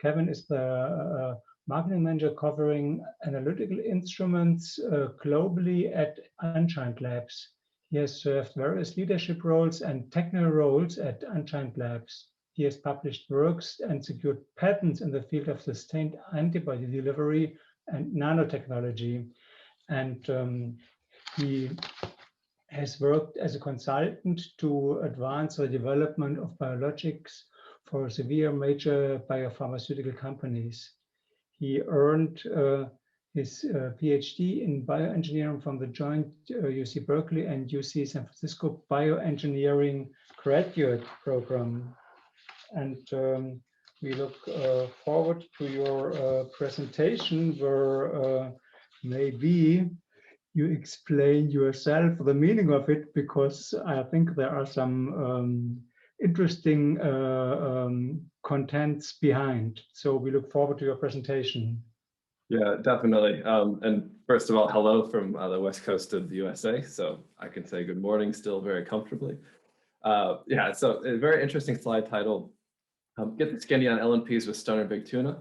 Kevin is the marketing manager covering analytical instruments globally at Unchained Labs. He has served various leadership roles and technical roles at Unchained Labs. He has published works and secured patents in the field of sustained antibody delivery and nanotechnology. And he has worked as a consultant to advance the development of biologics for severe major biopharmaceutical companies. He earned his PhD in bioengineering from the joint UC Berkeley and UC San Francisco bioengineering graduate program. And we look forward to your presentation where maybe you explain yourself the meaning of it, because I think there are some interesting contents behind. So we look forward to your presentation. Yeah, definitely. And first of all, hello from the west coast of the USA. So I can say good morning still very comfortably. Yeah, so a very interesting slide titled, Get the Skinny on LNPs with Stunner and Big Tuna.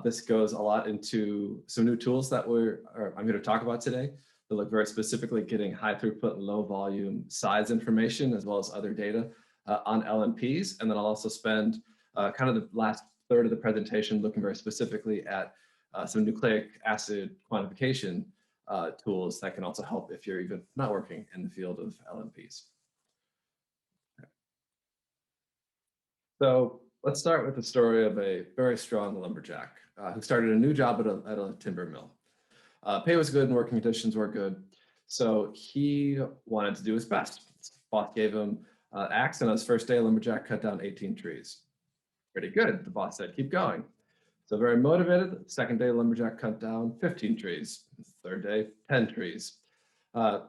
This goes a lot into some new tools that I'm going to talk about today. They look very specifically at getting high throughput and low volume size information, as well as other data on LMPs. And then I'll also spend kind of the last third of the presentation looking very specifically at some nucleic acid quantification tools that can also help if you're even not working in the field of LMPs. Okay. So let's start with the story of a very strong lumberjack who started a new job at a timber mill. Pay was good and working conditions were good, so he wanted to do his best. His boss gave him an axe, and on his first day, lumberjack cut down 18 trees. Pretty good, the boss said, keep going. So very motivated, second day, lumberjack cut down 15 trees. Third day, 10 trees.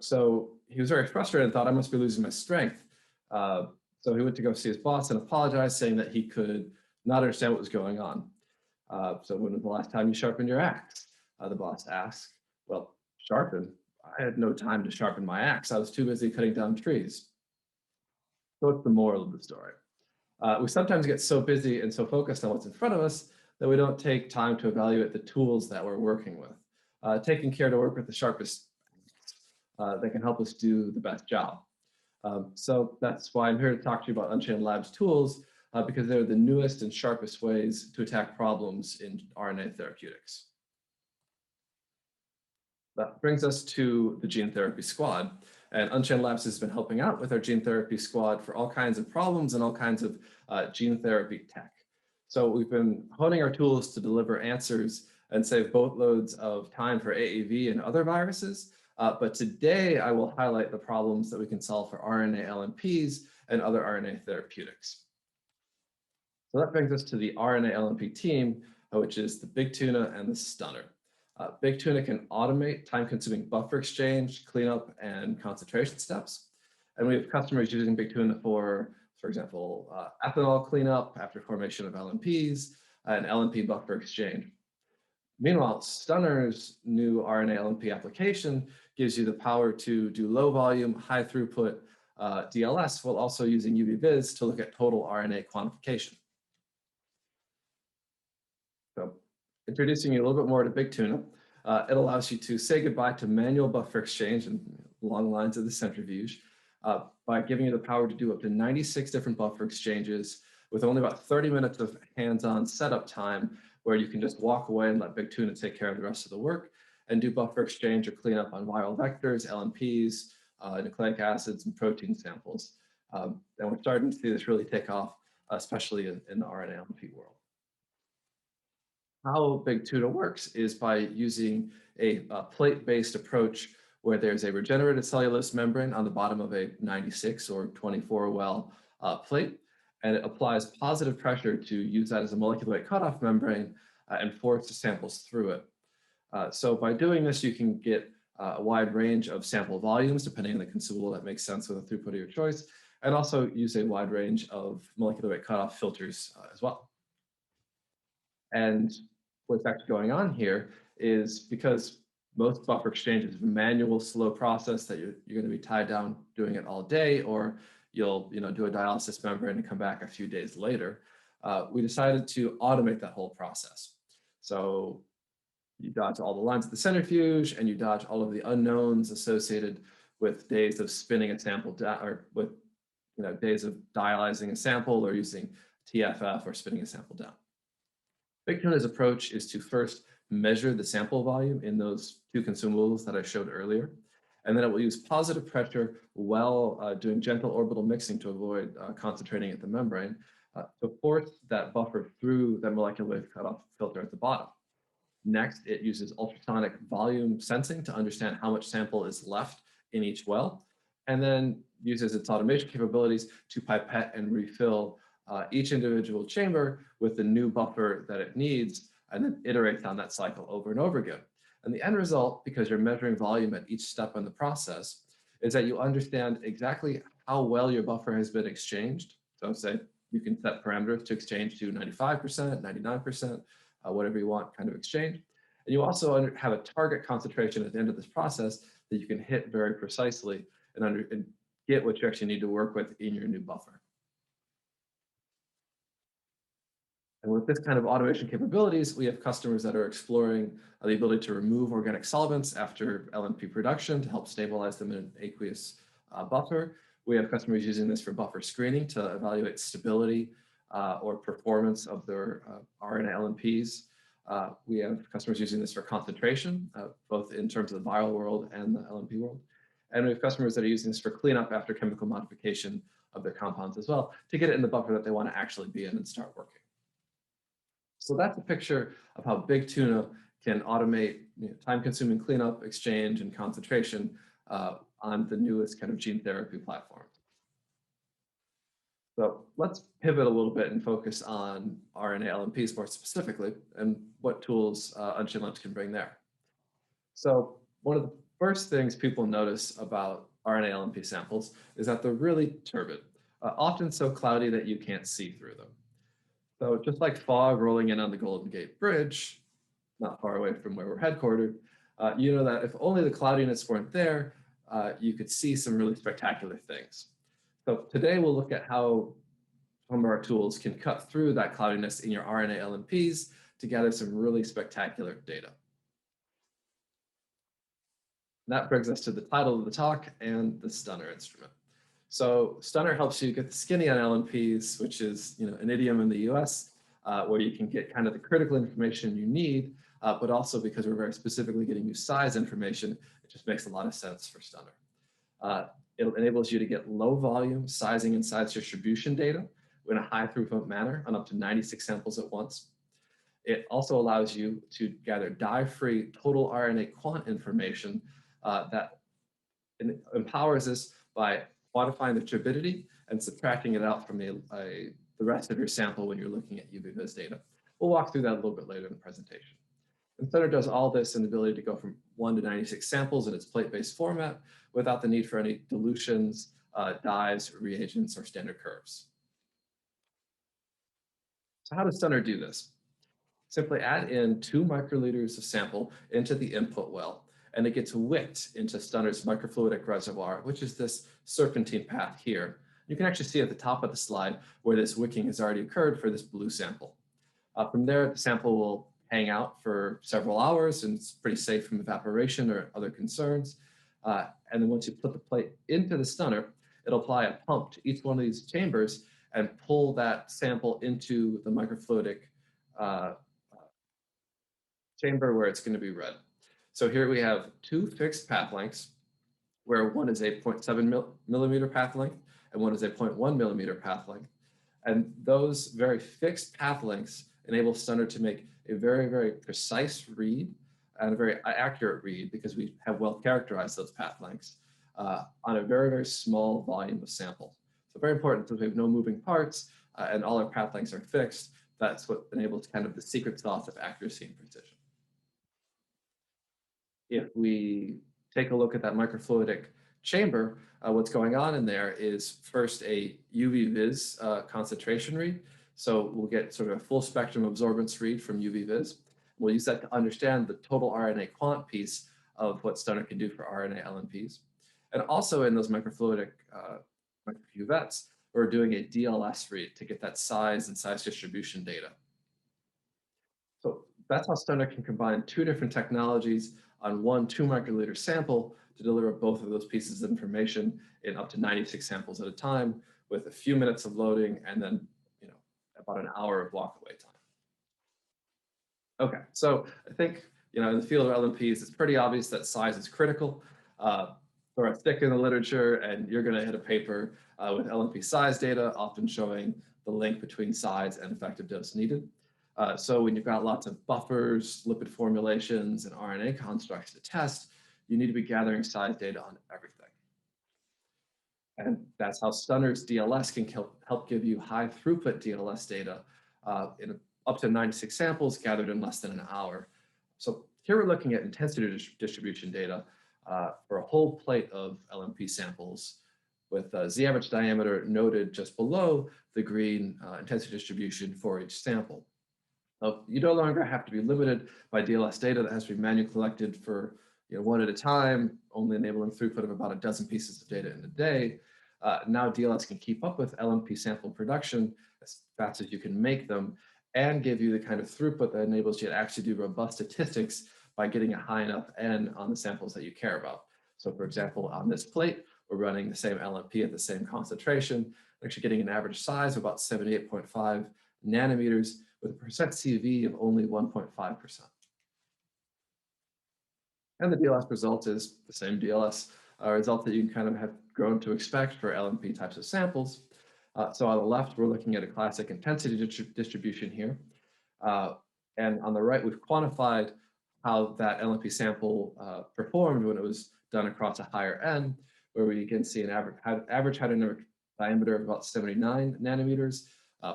So he was very frustrated and thought, I must be losing my strength. So he went to go see his boss and apologized, saying that he could not understand what was going on. So when was the last time you sharpened your axe? The boss asked. Well, sharpen? I had no time to sharpen my axe. I was too busy cutting down trees. So what's the moral of the story? We sometimes get so busy and so focused on what's in front of us that we don't take time to evaluate the tools that we're working with. Taking care to work with the sharpest that can help us do the best job. So that's why I'm here to talk to you about Unchained Labs tools, because they're the newest and sharpest ways to attack problems in RNA therapeutics. That brings us to the gene therapy squad. And Unchained Labs has been helping out with our gene therapy squad for all kinds of problems and all kinds of gene therapy tech. So we've been honing our tools to deliver answers and save boatloads of time for AAV and other viruses. But today I will highlight the problems that we can solve for RNA LMPs and other RNA therapeutics. So that brings us to the RNA LMP team, which is the Big Tuna and the Stunner. Big Tuna can automate time-consuming buffer exchange, cleanup, and concentration steps. And we have customers using Big Tuna for example, ethanol cleanup after formation of LMPs and LNP buffer exchange. Meanwhile, Stunner's new RNA LNP application gives you the power to do low volume, high throughput DLS while also using UVVis to look at total RNA quantification. So introducing you a little bit more to Big Tuna, it allows you to say goodbye to manual buffer exchange and long lines of the centrifuge by giving you the power to do up to 96 different buffer exchanges with only about 30 minutes of hands-on setup time, where you can just walk away and let Big Tuna take care of the rest of the work and do buffer exchange or cleanup on viral vectors, LMPs, nucleic acids, and protein samples. And we're starting to see this really take off, especially in the RNA LMP world. How Big Tuna works is by using a plate-based approach where there's a regenerated cellulose membrane on the bottom of a 96 or 24 well plate, and it applies positive pressure to use that as a molecular weight cutoff membrane and force the samples through it. So by doing this, you can get a wide range of sample volumes, depending on the consumable that makes sense with a throughput of your choice, and also use a wide range of molecular weight cutoff filters as well. And what's actually going on here is, because most buffer exchange is a manual, slow process that you're going to be tied down doing it all day, or you'll do a dialysis membrane and come back a few days later. we decided to automate that whole process. So you dodge all the lines of the centrifuge, and you dodge all of the unknowns associated with days of spinning a sample down, or with days of dialyzing a sample or using TFF or spinning a sample down. Big Tuna's approach is to first measure the sample volume in those two consumables that I showed earlier. And then it will use positive pressure while doing gentle orbital mixing to avoid concentrating at the membrane to force that buffer through that molecular wave cutoff filter at the bottom. Next, it uses ultrasonic volume sensing to understand how much sample is left in each well, and then uses its automation capabilities to pipette and refill each individual chamber with the new buffer that it needs, and then iterates on that cycle over and over again. And the end result, because you're measuring volume at each step in the process, is that you understand exactly how well your buffer has been exchanged. So say you can set parameters to exchange to 95%, 99%, whatever you want kind of exchange. And you also have a target concentration at the end of this process that you can hit very precisely and get what you actually need to work with in your new buffer. And with this kind of automation capabilities, we have customers that are exploring the ability to remove organic solvents after LNP production to help stabilize them in an aqueous buffer. We have customers using this for buffer screening to evaluate stability or performance of their RNA LMPs. We have customers using this for concentration, both in terms of the viral world and the LNP world. And we have customers that are using this for cleanup after chemical modification of their compounds as well, to get it in the buffer that they want to actually be in and start working. So that's a picture of how Big Tuna can automate time-consuming cleanup, exchange, and concentration on the newest kind of gene therapy platform. So let's pivot a little bit and focus on RNA LMPs more specifically, and what tools Unchained Labs can bring there. So one of the first things people notice about RNA LMP samples is that they're really turbid, often so cloudy that you can't see through them. So just like fog rolling in on the Golden Gate Bridge, not far away from where we're headquartered, you know that if only the cloudiness weren't there, you could see some really spectacular things. So today we'll look at how some of our tools can cut through that cloudiness in your RNA LMPs to gather some really spectacular data. That brings us to the title of the talk and the Stunner instrument. So Stunner helps you get the skinny on LNPs, which is an idiom in the US, where you can get kind of the critical information you need, but also because we're very specifically getting you size information, it just makes a lot of sense for Stunner. It enables you to get low volume sizing and size distribution data in a high throughput manner on up to 96 samples at once. It also allows you to gather dye-free total RNA quant information that empowers us by quantifying the turbidity and subtracting it out from the rest of your sample when you're looking at UVVis data. We'll walk through that a little bit later in the presentation. And Stunner does all this in the ability to go from 1 to 96 samples in its plate-based format without the need for any dilutions, dyes, reagents, or standard curves. So how does Stunner do this? Simply add in 2 microliters of sample into the input well, and it gets wicked into Stunner's microfluidic reservoir, which is this serpentine path here. You can actually see at the top of the slide where this wicking has already occurred for this blue sample. From there, the sample will hang out for several hours, and it's pretty safe from evaporation or other concerns. And then once you put the plate into the Stunner, it'll apply a pump to each one of these chambers and pull that sample into the microfluidic chamber where it's going to be read. So here we have 2 fixed path lengths, where one is a 0.7 millimeter path length and one is a 0.1 millimeter path length. And those very fixed path lengths enable Stunner to make a very, very precise read and a very accurate read, because we have well characterized those path lengths on a very, very small volume of sample. So very important, because we have no moving parts and all our path lengths are fixed. That's what enables kind of the secret sauce of accuracy and precision. If we take a look at that microfluidic chamber, what's going on in there is first a UVVis concentration read. So we'll get sort of a full spectrum absorbance read from UVVis. We'll use that to understand the total RNA quant piece of what Stunner can do for RNA LMPs. And also in those microfluidic microcuvettes, we're doing a DLS read to get that size and size distribution data. So that's how Stunner can combine two different technologies on one 2 microliter sample to deliver both of those pieces of information in up to 96 samples at a time with a few minutes of loading and then about an hour of walk-away time. Okay, so I think in the field of LMPs, it's pretty obvious that size is critical. Throw a stick in the literature and you're going to hit a paper with LMP size data, often showing the link between size and effective dose needed. So when you've got lots of buffers, lipid formulations, and RNA constructs to test, you need to be gathering size data on everything. And that's how Stunner's DLS can help give you high throughput DLS data in up to 96 samples gathered in less than an hour. So here we're looking at intensity distribution data for a whole plate of LMP samples with Z average diameter noted just below the green intensity distribution for each sample. Now, you no longer have to be limited by DLS data that has to be manually collected for one at a time, only enabling throughput of about a dozen pieces of data in a day. Now DLS can keep up with LMP sample production as fast as you can make them and give you the kind of throughput that enables you to actually do robust statistics by getting a high enough N on the samples that you care about. So for example, on this plate, we're running the same LMP at the same concentration, actually getting an average size of about 78.5 nanometers with a percent CV of only 1.5%. And the DLS result is the same DLS result that you can kind of have grown to expect for LMP types of samples. So on the left, we're looking at a classic intensity distribution here. And on the right, we've quantified how that LMP sample performed when it was done across a higher N, where we can see an average hydrodynamic diameter of about 79 nanometers,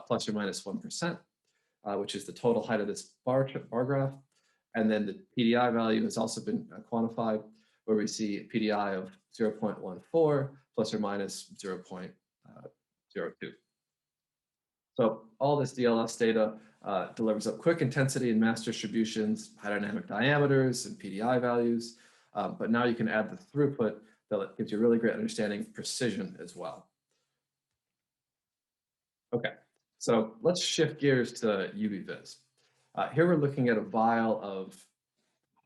plus or minus 1%, which is the total height of this bar graph. And then the PDI value has also been quantified, where we see a PDI of 0.14 plus or minus 0.02. So all this DLS data delivers up quick intensity and mass distributions, hydrodynamic diameters, and PDI values. But now you can add the throughput that gives you a really great understanding of precision as well. Okay, so let's shift gears to UVVis. Here we're looking at a vial of,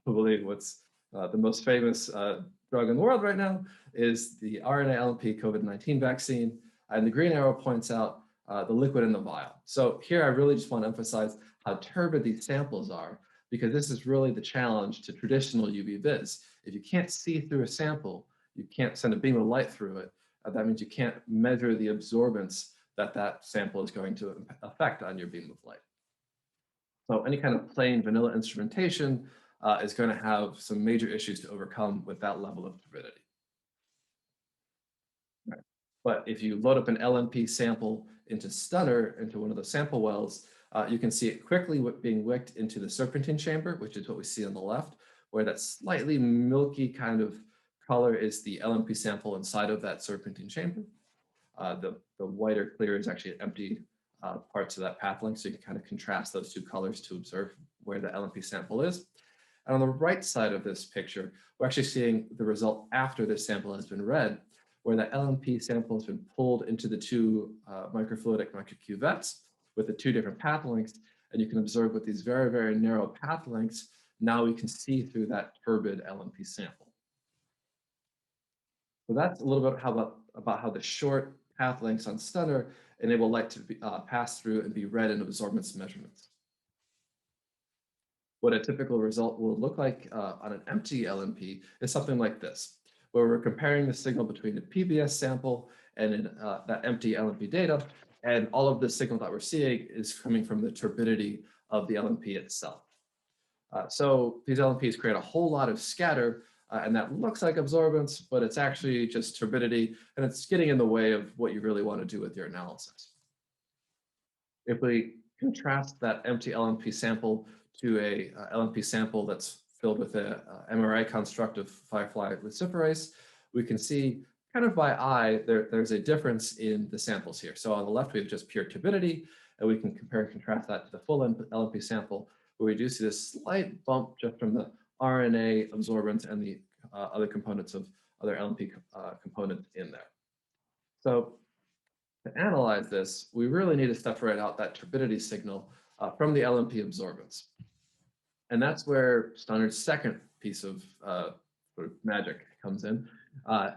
probably what's the most famous drug in the world right now is the RNA LMP COVID-19 vaccine. And the green arrow points out the liquid in the vial. So here I really just want to emphasize how turbid these samples are, because this is really the challenge to traditional UVVis. If you can't see through a sample, you can't send a beam of light through it. That means you can't measure the absorbance that sample is going to affect on your beam of light. So any kind of plain vanilla instrumentation is going to have some major issues to overcome with that level of turbidity. Right. But if you load up an LNP sample into Stunner, into one of the sample wells, you can see it quickly being wicked into the serpentine chamber, which is what we see on the left, where that slightly milky kind of color is the LNP sample inside of that serpentine chamber. The whiter clear is actually empty parts of that path link, so you can kind of contrast those two colors to observe where the LNP sample is. And on the right side of this picture, we're actually seeing the result after this sample has been read, where the LNP sample has been pulled into the two microfluidic microcuvettes with the two different path lengths. And you can observe with these very, very narrow path lengths, now we can see through that turbid LNP sample. So that's a little bit about how the short path lengths on Stunner enable light to pass through and be read in absorbance measurements. What a typical result will look like on an empty LNP is something like this, where we're comparing the signal between the PBS sample and that empty LNP data, and all of the signal that we're seeing is coming from the turbidity of the LNP itself. So these LNPs create a whole lot of scatter, and that looks like absorbance, but it's actually just turbidity, and it's getting in the way of what you really want to do with your analysis. If we contrast that empty LNP sample to a LNP sample that's filled with a mRNA construct of firefly luciferase, we can see kind of by eye, there's a difference in the samples here. So on the left, we have just pure turbidity, and we can compare and contrast that to the full LNP sample, where we do see this slight bump just from the RNA absorbance and the other components of other LNP components in there. So To analyze this, we really need to separate out that turbidity signal from the LMP absorbance. And that's where Stunner's second piece of sort of magic comes in.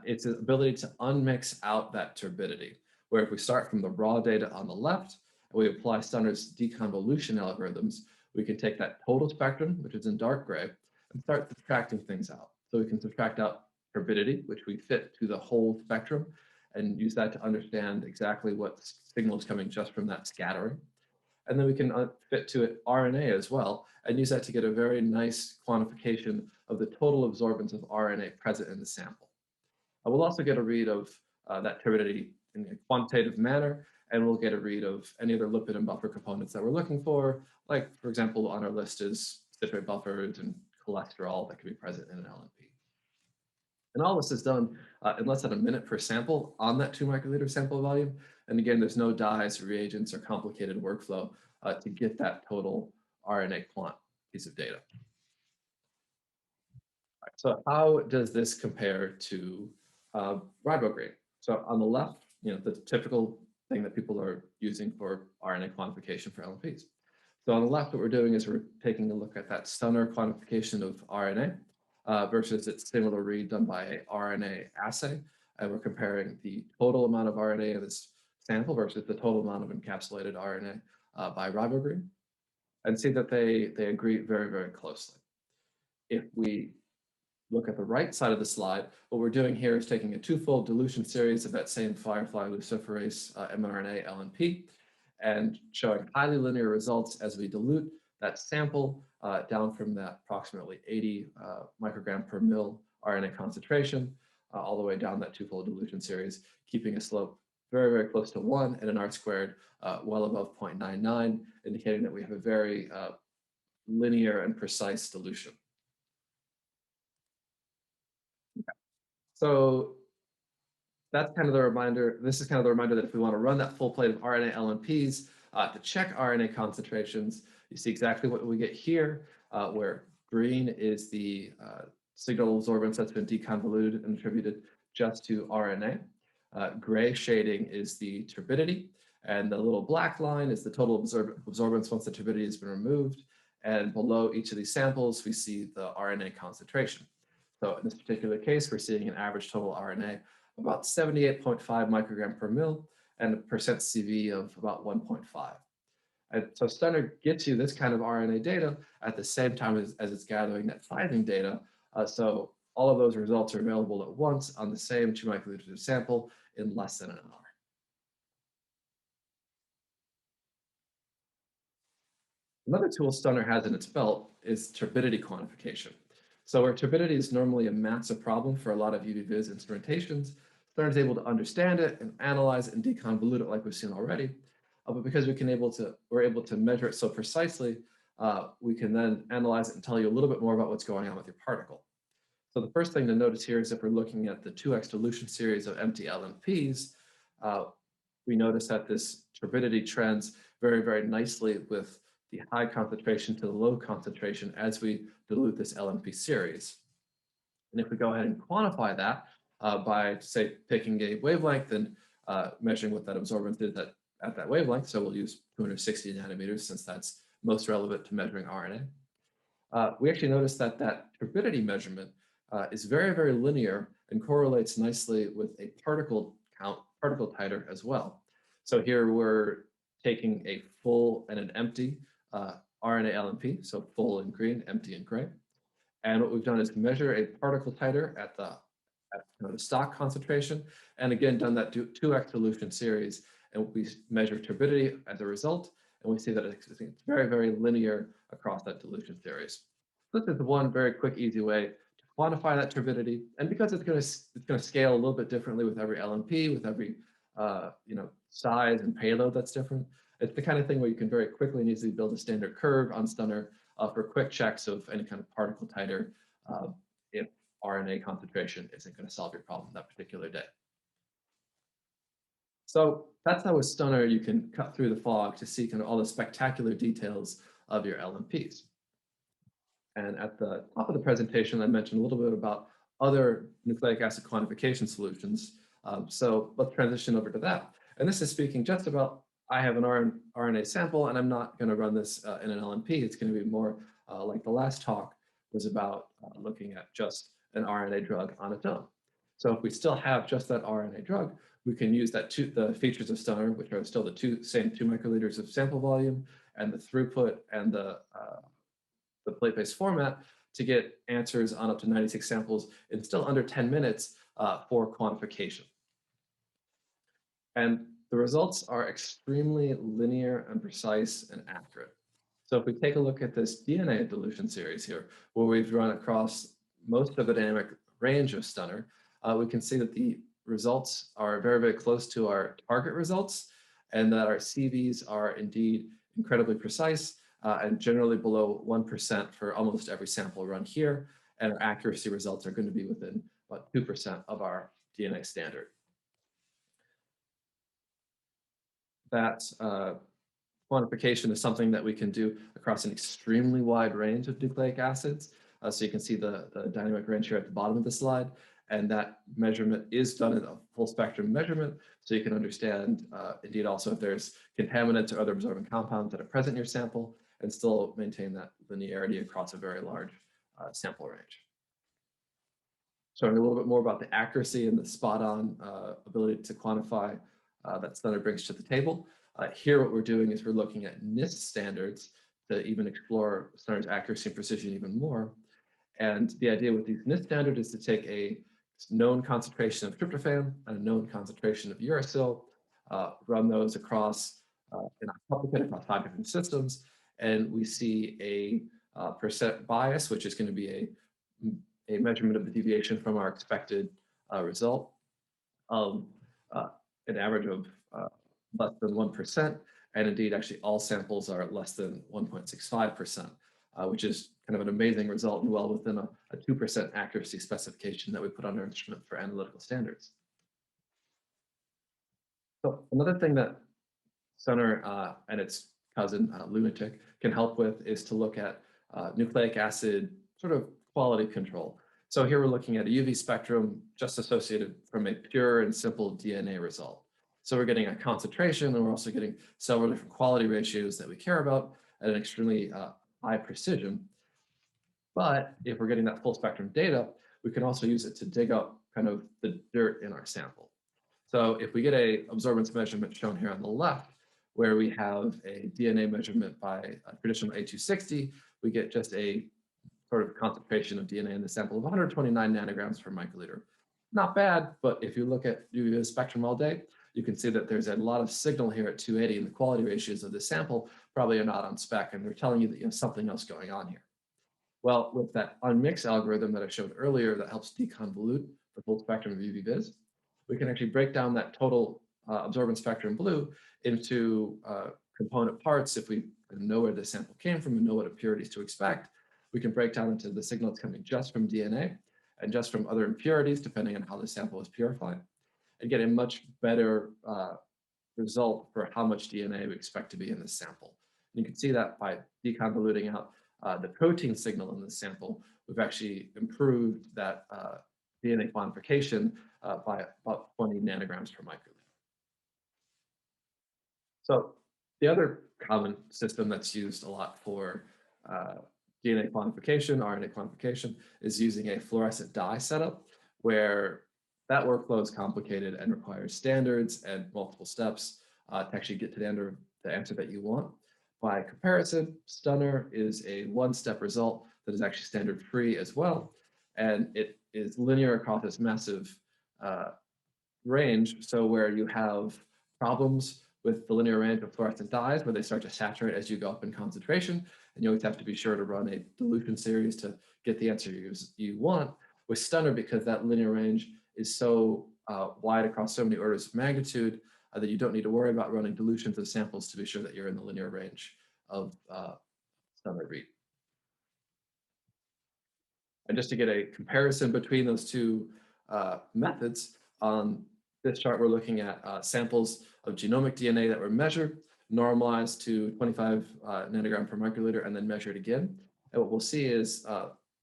It's the ability to unmix out that turbidity, where if we start from the raw data on the left, and we apply Stunner's deconvolution algorithms, we can take that total spectrum, which is in dark gray, and start subtracting things out. So we can subtract out turbidity, which we fit to the whole spectrum, and use that to understand exactly what signal is coming just from that scattering. And then we can fit to it RNA as well, and use that to get a very nice quantification of the total absorbance of RNA present in the sample. We'll also get a read of that turbidity in a quantitative manner, and we'll get a read of any other lipid and buffer components that we're looking for, like, for example, on our list is citrate buffers and cholesterol that can be present in an LNP. And all this is done in less than a minute per sample on that 2 microliter sample volume. And again, there's no dyes, reagents, or complicated workflow to get that total RNA quant piece of data. Right, so how does this compare to Ribograde? So on the left, the typical thing that people are using for RNA quantification for LMPs. So on the left, what we're doing is we're taking a look at that Stunner quantification of RNA versus its similar read done by an RNA assay. And we're comparing the total amount of RNA in this sample versus the total amount of encapsulated RNA by Ribograde, and see that they agree very, very closely. If we look at the right side of the slide, what we're doing here is taking a twofold dilution series of that same firefly luciferase mRNA LNP and showing highly linear results as we dilute that sample down from that approximately 80 microgram per mil RNA concentration all the way down that twofold dilution series, keeping a slope very, very close to 1 and an R squared well above 0.99, indicating that we have a very linear and precise dilution. So that's kind of the reminder. This is kind of the reminder that if we want to run that full plate of RNA LMPs to check RNA concentrations, you see exactly what we get here, where green is the signal absorbance that's been deconvoluted and attributed just to RNA. Gray shading is the turbidity, and the little black line is the total absorbance once the turbidity has been removed. And below each of these samples, we see the RNA concentration. So in this particular case, we're seeing an average total RNA of about 78.5 microgram per mil and a percent CV of about 1.5. And so Stunner gets you this kind of RNA data at the same time as it's gathering that sizing data. So all of those results are available at once on the same 2 microliters sample in less than an hour. Another tool Stunner has in its belt is turbidity quantification. So where turbidity is normally a massive problem for a lot of UVVis instrumentations, Stunner is able to understand it and analyze it and deconvolute it like we've seen already. But because we're able to measure it so precisely, we can then analyze it and tell you a little bit more about what's going on with your particle. So the first thing to notice here is if we're looking at the 2x dilution series of empty LMPs, we notice that this turbidity trends very, very nicely with the high concentration to the low concentration as we dilute this LMP series. And if we go ahead and quantify that by, say, picking a wavelength and measuring what that absorbance is at that wavelength, so we'll use 260 nanometers since that's most relevant to measuring RNA, we actually notice that that turbidity measurement is very, very linear and correlates nicely with a particle count, particle titer as well. So here we're taking a full and an empty RNA LMP, so full in green, empty in gray. And what we've done is measure a particle titer at the stock concentration, and again done that 2x dilution series, and we measure turbidity as a result, and we see that it's very, very linear across that dilution series. This is one very quick, easy way to quantify that turbidity, and because it's going to scale a little bit differently with every LMP, with every size and payload that's different. It's the kind of thing where you can very quickly and easily build a standard curve on Stunner for quick checks of any kind of particle titer if RNA concentration isn't going to solve your problem that particular day. So that's how with Stunner you can cut through the fog to see kind of all the spectacular details of your LMPs. And at the top of the presentation, I mentioned a little bit about other nucleic acid quantification solutions. So let's transition over to that. And this is speaking just about, I have an RNA sample and I'm not going to run this in an LMP. It's going to be more like the last talk was about looking at just an RNA drug on its own. So if we still have just that RNA drug, we can use that the features of Stunner, which are still the same 2 microliters of sample volume and the throughput and the plate-based format to get answers on up to 96 samples in still under 10 minutes for quantification. And the results are extremely linear and precise and accurate. So if we take a look at this DNA dilution series here, where we've run across most of the dynamic range of Stunner, we can see that the results are very, very close to our target results, and that our CVs are indeed incredibly precise and generally below 1% for almost every sample run here. And our accuracy results are going to be within about 2% of our DNA standard. That quantification is something that we can do across an extremely wide range of nucleic acids. So you can see the dynamic range here at the bottom of the slide. And that measurement is done in a full spectrum measurement. So you can understand, indeed, also if there's contaminants or other absorbent compounds that are present in your sample and still maintain that linearity across a very large sample range. Showing a little bit more about the accuracy and the spot-on ability to quantify that Stunner brings to the table. Here, what we're doing is we're looking at NIST standards to even explore Stunner's accuracy and precision even more. And the idea with these NIST standards is to take a known concentration of tryptophan and a known concentration of uracil, run those across in a replicate across 5 different systems, and we see a percent bias, which is going to be a measurement of the deviation from our expected result of an average of less than 1%, and indeed, actually, all samples are less than 1.65%, which is kind of an amazing result and well within a 2% accuracy specification that we put on our instrument for analytical standards. So another thing that Stunner and its cousin Lunatic can help with is to look at nucleic acid sort of quality control. So here we're looking at a UV spectrum just associated from a pure and simple DNA result. So we're getting a concentration, and we're also getting several different quality ratios that we care about at an extremely high precision. But if we're getting that full spectrum data, we can also use it to dig up kind of the dirt in our sample. So if we get a absorbance measurement shown here on the left, where we have a DNA measurement by a traditional A260, we get just a sort of concentration of DNA in the sample of 129 nanograms per microliter. Not bad, but if you look at UV spectrum all day, you can see that there's a lot of signal here at 280, and the quality ratios of the sample probably are not on spec, and they're telling you that you have something else going on here. Well, with that unmix algorithm that I showed earlier that helps deconvolute the full spectrum of UVVis, we can actually break down that total absorbance spectrum blue into component parts. If we know where the sample came from and know what impurities to expect, we can break down into the signal that's coming just from DNA and just from other impurities, depending on how the sample is purified, and get a much better result for how much DNA we expect to be in this sample. And you can see that by deconvoluting out the protein signal in this sample, we've actually improved that DNA quantification by about 20 nanograms per microliter. So the other common system that's used a lot for DNA quantification, RNA quantification, is using a fluorescent dye setup, where that workflow is complicated and requires standards and multiple steps to actually get to the answer that you want. By comparison, Stunner is a one-step result that is actually standard-free as well, and it is linear across this massive range. So where you have problems with the linear range of fluorescent dyes, where they start to saturate as you go up in concentration, and you always have to be sure to run a dilution series to get the answer you want. With Stunner, because that linear range is so wide across so many orders of magnitude, that you don't need to worry about running dilutions of samples to be sure that you're in the linear range of Stunner read. And just to get a comparison between those two methods, on this chart, we're looking at samples of genomic DNA that were measured, normalized to 25 nanogram per microliter, and then measured again. And what we'll see is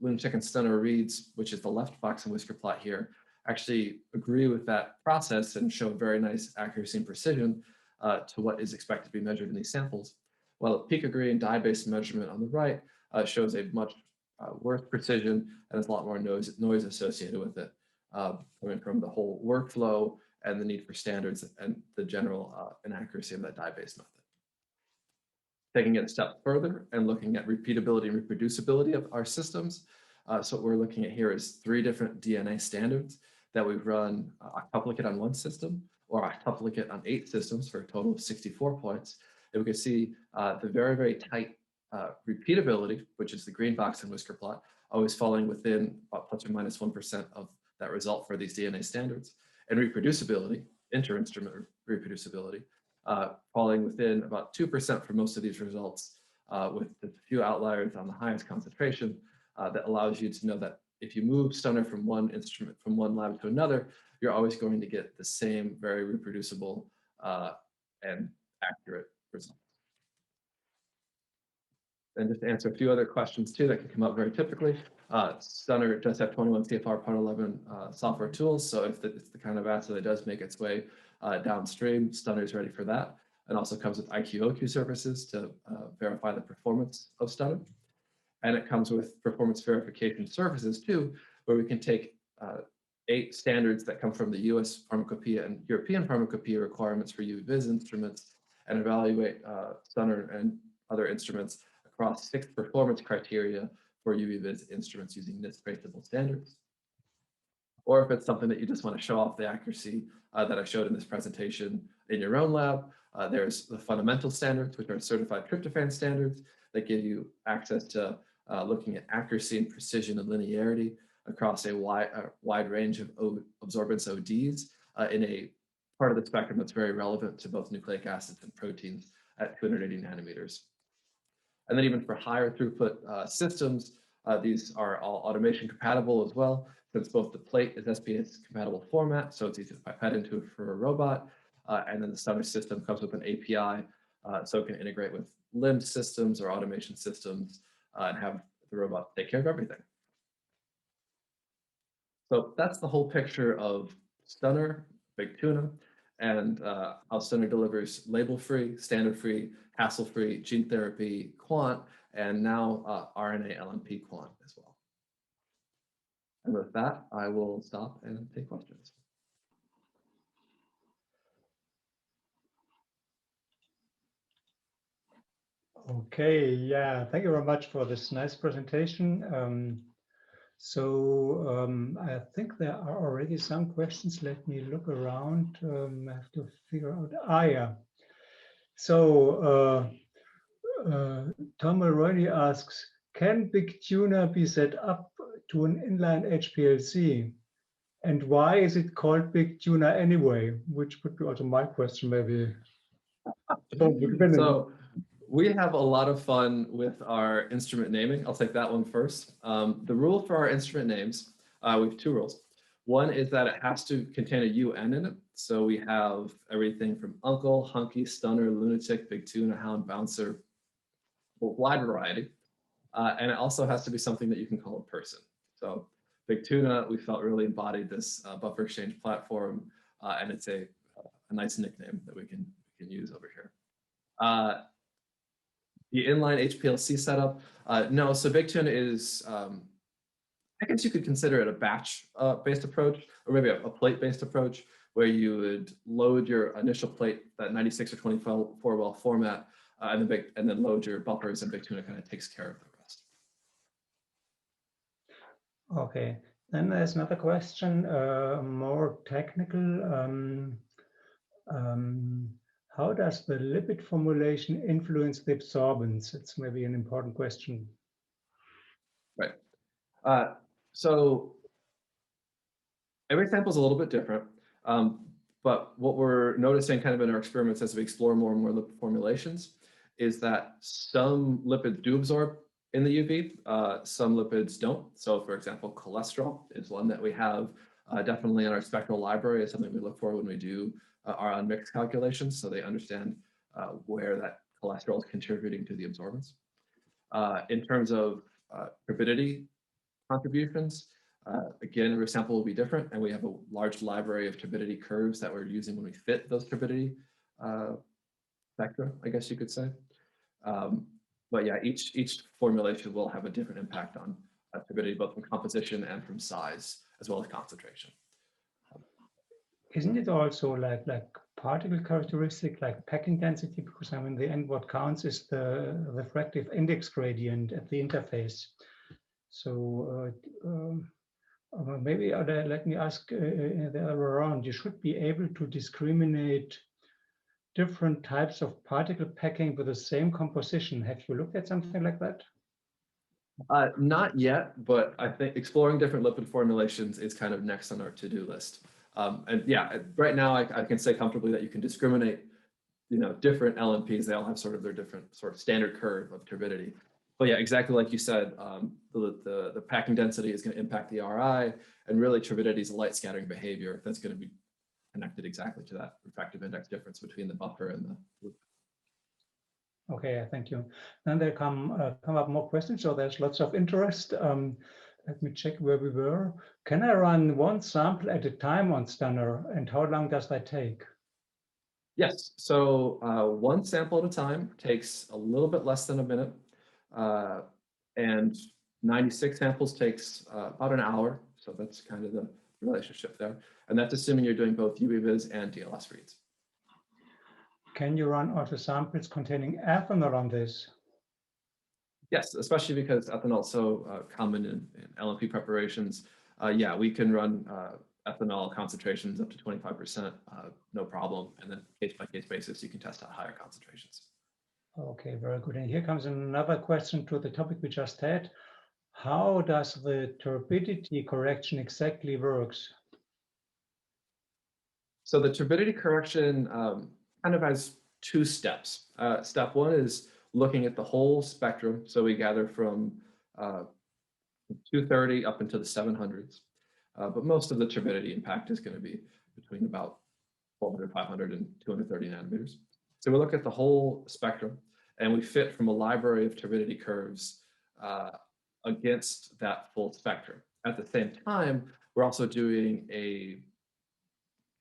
Lunatic and Stunner reads, which is the left box and whisker plot here, actually agree with that process and show very nice accuracy and precision to what is expected to be measured in these samples. While a picogree and dye-based measurement on the right shows a much worse precision and has a lot more noise associated with it, coming from the whole workflow and the need for standards and the general inaccuracy of that dye-based method. Taking it a step further and looking at repeatability and reproducibility of our systems. So what we're looking at here is 3 different DNA standards that we've run octuplicate on one system or octuplicate on 8 systems for a total of 64 points. And we can see the very, very tight repeatability, which is the green box and whisker plot, always falling within plus or minus 1% of that result for these DNA standards. And reproducibility, inter-instrument reproducibility, falling within about 2% for most of these results, with a few outliers on the highest concentration that allows you to know that if you move Stunner from one instrument, from one lab to another, you're always going to get the same very reproducible and accurate results. And just to answer a few other questions too that can come up very typically, Stunner does have 21 CFR Part 11 software tools. So if it's the kind of assay that does make its way downstream, Stunner is ready for that. And also comes with IQ/OQ services to verify the performance of Stunner. And it comes with performance verification services too, where we can take 8 standards that come from the US Pharmacopoeia and European Pharmacopoeia requirements for UVVis instruments and evaluate Stunner and other instruments across 6 performance criteria for UVVis instruments using NIST traceable standards. Or if it's something that you just want to show off the accuracy that I showed in this presentation in your own lab, there's the fundamental standards, which are certified tryptophan standards that give you access to looking at accuracy and precision and linearity across a wide range of absorbance ODs in a part of the spectrum that's very relevant to both nucleic acids and proteins at 280 nanometers. And then even for higher throughput systems, these are all automation compatible as well, since both the plate is SPS compatible format, so it's easy to pipette into it for a robot, and then the Stunner system comes with an API, so it can integrate with limb systems or automation systems and have the robot take care of everything. So that's the whole picture of Stunner, Big Tuna, and how Stunner delivers label-free, standard-free, hassle-free gene therapy quant, and now RNA LMP quant as well. And with that, I will stop and take questions. Okay, yeah, thank you very much for this nice presentation. I think there are already some questions. Let me look around. I have to figure out. Yeah. So Tom Mulroney asks, can Big Tuna be set up to an inline HPLC? And why is it called Big Tuna anyway? Which would be also my question, maybe. So we have a lot of fun with our instrument naming. I'll take that one first. The rule for our instrument names, we have 2 rules. One is that it has to contain a UN in it. So we have everything from Uncle, Hunky, Stunner, Lunatic, Big Tuna, Hound, Bouncer, a wide variety. And it also has to be something that you can call a person. So Big Tuna, we felt really embodied this buffer exchange platform, and it's a nice nickname that we can use over here. The inline HPLC setup, no, so Big Tuna is, I guess you could consider it a batch-based approach, or maybe a plate-based approach, where you would load your initial plate, that 96 or 24 well format, and then load your buffers, and Big Tuna kind of takes care of the rest. Okay, then there's another question, more technical. How does the lipid formulation influence the absorbance? It's maybe an important question. Right. So every sample is a little bit different, but what we're noticing kind of in our experiments as we explore more and more lipid formulations is that some lipids do absorb in the UV, some lipids don't. So for example, cholesterol is one that we have definitely in our spectral library. Is something we look for when we do our on-mix calculations, so they understand where that cholesterol is contributing to the absorbance. In terms of turbidity contributions, Again, every sample will be different, and we have a large library of turbidity curves that we're using when we fit those turbidity spectra, I guess you could say. But yeah, each formulation will have a different impact on turbidity, both from composition and from size, as well as concentration. Isn't it also like particle characteristic, like packing density? Because I mean, in the end, what counts is the refractive index gradient at the interface. So maybe let me ask the other way around. You should be able to discriminate different types of particle packing with the same composition. Have you looked at something like that? Not yet, but I think exploring different lipid formulations is kind of next on our to-do list. And yeah, right now I can say comfortably that you can discriminate, different LMPs. They all have sort of their different sort of standard curve of turbidity. But yeah, exactly like you said, the packing density is going to impact the RI, and really turbidity is a light scattering behavior that's going to be connected exactly to that refractive index difference between the buffer and the loop. Okay, thank you. Then there come up more questions, so there's lots of interest. Let me check where we were. Can I run one sample at a time on Stunner, and how long does that take? Yes, so one sample at a time takes a little bit less than a minute, and 96 samples takes about an hour. So that's kind of the relationship there. And that's assuming you're doing both UVVis and DLS reads. Can you run also samples containing ethanol on this? Yes, especially because ethanol is so common in LMP preparations. Yeah, we can run ethanol concentrations up to 25%, no problem. And then case-by-case basis, you can test out higher concentrations. Okay, very good. And here comes another question to the topic we just had. How does the turbidity correction exactly works? So the turbidity correction kind of has two steps. Step one is looking at the whole spectrum. So we gather from 230 up into the 700s. But most of the turbidity impact is going to be between about 400, 500, and 230 nanometers. So we look at the whole spectrum, and we fit from a library of turbidity curves against that full spectrum. At the same time, we're also doing a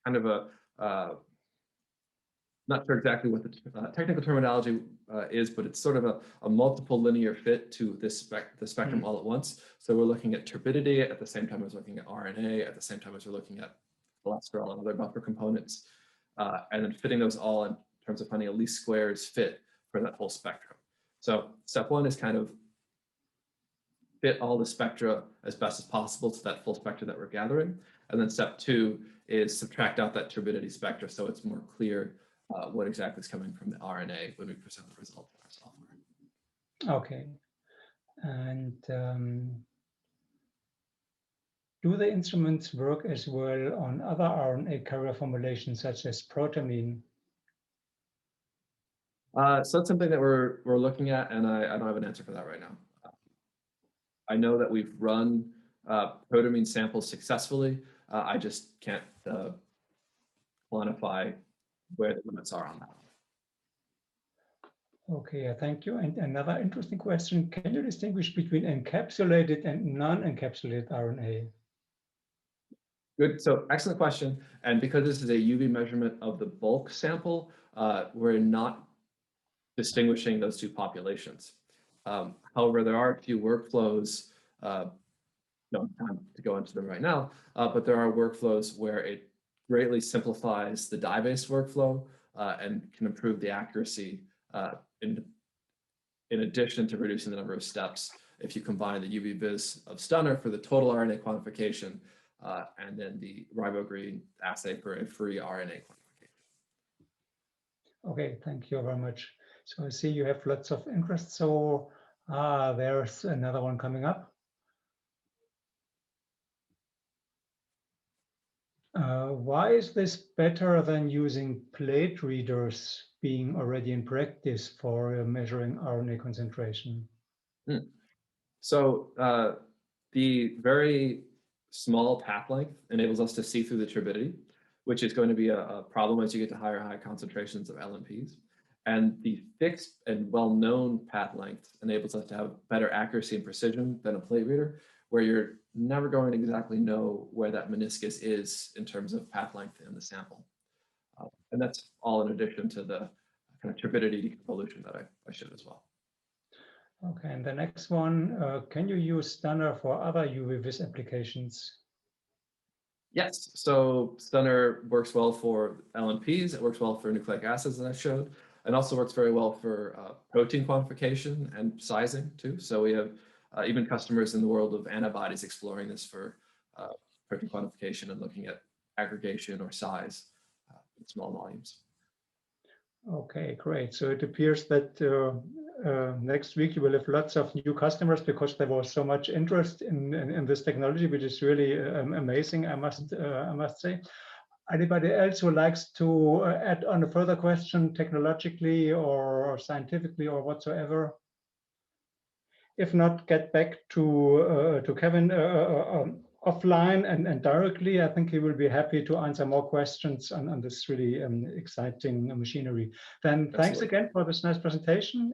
kind of a, not sure exactly what the technical terminology is, but it's sort of a multiple linear fit to the spectrum all at once. So we're looking at turbidity at the same time as looking at RNA, at the same time as we're looking at cholesterol and other buffer components, and then fitting those all in terms of finding a least squares fit for that whole spectrum. So step one is kind of fit all the spectra as best as possible to that full spectra that we're gathering. And then step two is subtract out that turbidity spectra so it's more clear what exactly is coming from the RNA when we present the result in our software. Okay. And do the instruments work as well on other RNA carrier formulations such as protamine? So that's something that we're looking at, and I don't have an answer for that right now. I know that we've run protamine samples successfully. I just can't quantify where the limits are on that. Okay, thank you. And another interesting question, can you distinguish between encapsulated and non-encapsulated RNA? Good, so excellent question. And because this is a UV measurement of the bulk sample, we're not distinguishing those two populations. However, there are a few workflows, no time to go into them right now, but there are workflows where it greatly simplifies the dye-based workflow and can improve the accuracy in addition to reducing the number of steps if you combine the UVVis of Stunner for the total RNA quantification and then the Ribograde assay for a free RNA quantification. Okay, thank you very much. So I see you have lots of interest. So there's another one coming up. Why is this better than using plate readers being already in practice for measuring RNA concentration? So the very small path length enables us to see through the turbidity, which is going to be a problem as you get to high concentrations of LMPs. And the fixed and well-known path length enables us to have better accuracy and precision than a plate reader, where you're never going to exactly know where that meniscus is in terms of path length in the sample. And that's all in addition to the kind of turbidity deconvolution that I showed as well. Okay, and the next one, can you use Stunner for other UVVis applications? Yes, so Stunner works well for LMPs, it works well for nucleic acids that I showed, and also works very well for protein quantification and sizing too. So we have even customers in the world of antibodies exploring this for protein quantification and looking at aggregation or size in small volumes. Okay, great. So it appears that next week you will have lots of new customers because there was so much interest in this technology, which is really amazing, I must say. Anybody else who likes to add on a further question technologically or scientifically or whatsoever? If not, get back to Kevin offline and directly. I think he will be happy to answer more questions on this really exciting machinery. Then thanks again for this nice presentation.